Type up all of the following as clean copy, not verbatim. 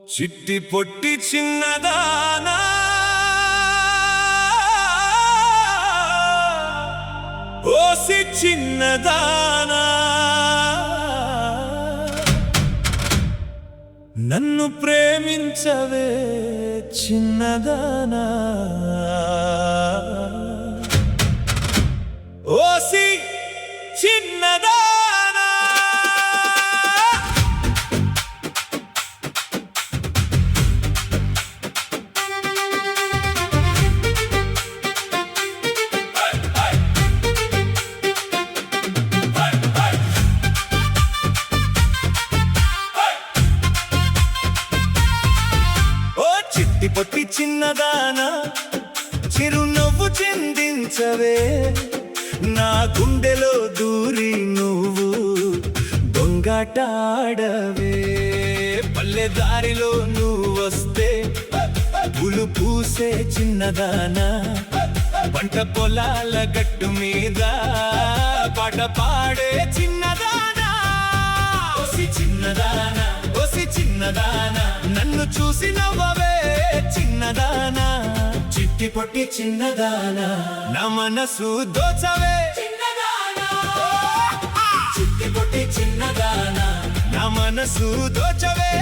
చిట్టి పొట్టి చిన్నదానా ఓసి చిన్నదానా నన్ను ప్రేమించవే చిన్నదానా ఓసి చిన్నదానా చిట్టి పొట్టి చిన్నదానా చిరునవ్వు చిందించవే నా గుండెలో దూరి నువ్వు దొంగాటాడవే పల్లె దారిలో నువ్వు వస్తే పులు పూసే చిన్నదానా పంట పొలాల గట్టు మీద పాట పాడే చిన్నదానా ఓసి చిన్నదానా ఓసి చిన్నదానా నన్ను చూసి నవ్వవే చిన్నదానా చిట్టి పొట్టి చిన్నదానా నా మనసు దోచవే చిన్నదానా చిట్టి పొట్టి చిన్నదానా నా మనసు దోచవే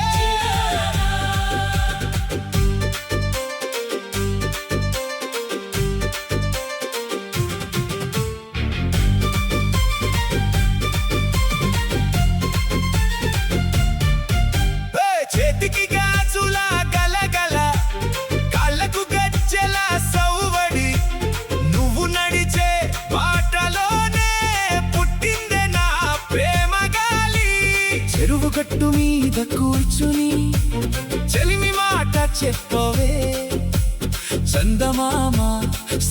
చేతికి గాజుల గలగల కాళ్ళకు గజ్జెల సౌవడి నువ్వు నడిచే బాటలోనే పుట్టిందే నా ప్రేమ గాలి చెరువు గట్టు మీద కూర్చుని చెలిమి మాట చెప్పవే చందమామ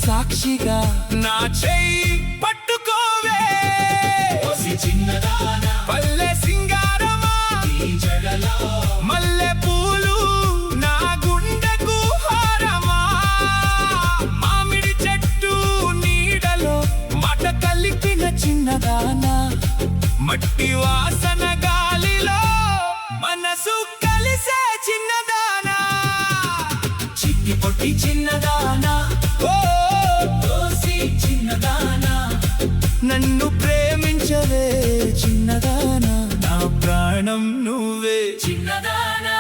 సాక్షిగా నా చెయ్యి పట్టుకోవే చిన్నదానా పల్లె సింగారమా జగలో మల్లె పూలు నా గుండెకు హారమా మామిడి చెట్టు నీడలో మాట కలిపిన చిన్నదానా మట్టి వాసన గాలిలో మనసు కలిసే చిన్నదానా చిట్టి పొట్టి చిన్నదానా ఓ ఓసి చిన్నదానా నన్ను ప్రేమించవే చిన్నదానా నా ప్రాణం నువ్వే చిన్నదానా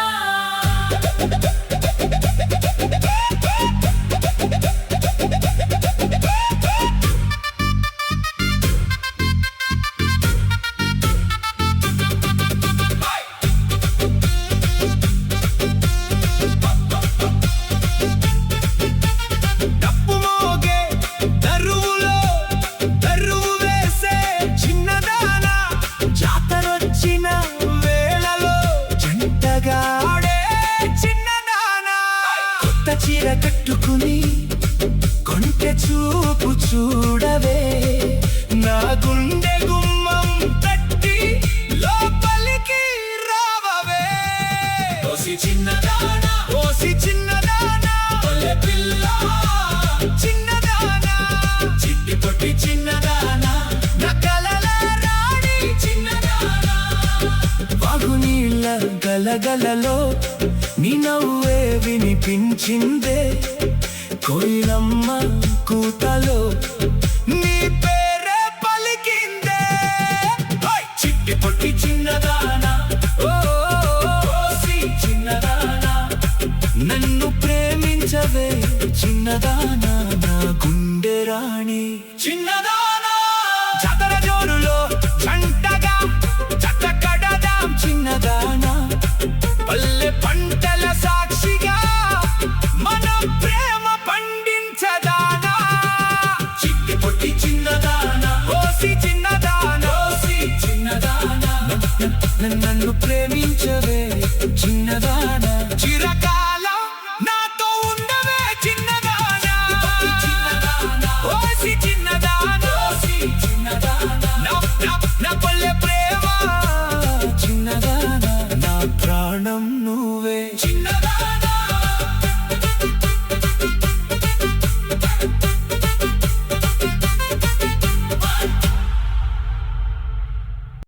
డప్పు మోగే దరువులో దరువు వేసే చిన్నదానా జాతరొచ్చిన వేళలో జంటగా ఆడే చిన్నదానా కొత్త చీర కట్టుకుని కొంటె చూపు చూడవే నా గుండె గుమ్మం తట్టి లోపలికి రావవే ఓసి చిన్నదానా ఓసి చిన్నదానా ఒలే పిల్ల చిన్నదానా చిట్టి పొట్టి చిన్నదానా నా కలల రాణి చిన్నదానా వాగునీళ్ళ గలగలలో నీ నవ్వే వినిపించిందే కోయిలమ్మ కూతలో నీ పేరే పలికిందే చిట్టి పొట్టి చిన్నదానా ఓసి చిన్నదానా నన్ను ప్రేమించవే చిన్నదానా నా గుండె రాణి చిన్నదానా జాతర జోరులో జంటగా జత కడదాం చిన్నదానా పల్లె పంటల సాక్షిగా మన ప్రేమ పండించదానా చిట్టి పొట్టి చిన్నదానా ఓసి చిన్నదానా ఓసి చిన్నదానా నన్ను ప్రేమించవే చిన్నదానా